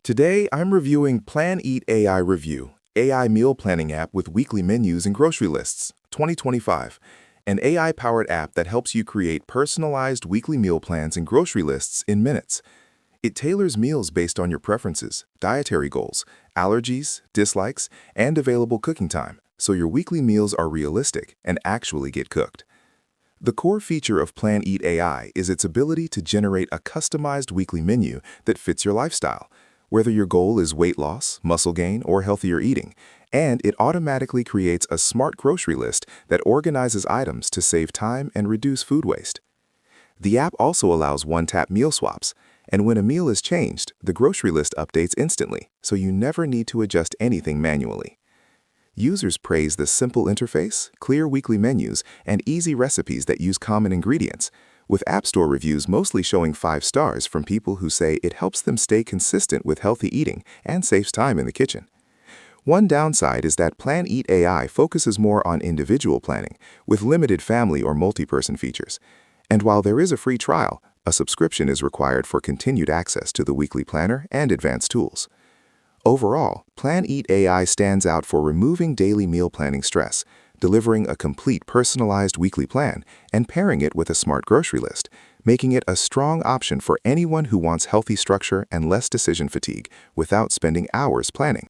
Today, I'm reviewing PlanEat AI Review, AI meal planning app with weekly menus and grocery lists, 2025, an AI-powered app that helps you create personalized weekly meal plans and grocery lists in minutes. It tailors meals based on your preferences, dietary goals, allergies, dislikes, and available cooking time, so your weekly meals are realistic and actually get cooked. The core feature of PlanEat AI is its ability to generate a customized weekly menu that fits your lifestyle, whether your goal is weight loss, muscle gain, or healthier eating, and it automatically creates a smart grocery list that organizes items to save time and reduce food waste. The app also allows one-tap meal swaps, and when a meal is changed, the grocery list updates instantly, so you never need to adjust anything manually. Users praise the simple interface, clear weekly menus, and easy recipes that use common ingredients, with App Store reviews mostly showing 5 stars from people who say it helps them stay consistent with healthy eating and saves time in the kitchen. One downside is that PlanEat AI focuses more on individual planning, with limited family or multi-person features. And while there is a free trial, a subscription is required for continued access to the weekly planner and advanced tools. Overall, PlanEat AI stands out for removing daily meal planning stress, delivering a complete personalized weekly plan, and pairing it with a smart grocery list, making it a strong option for anyone who wants healthy structure and less decision fatigue without spending hours planning.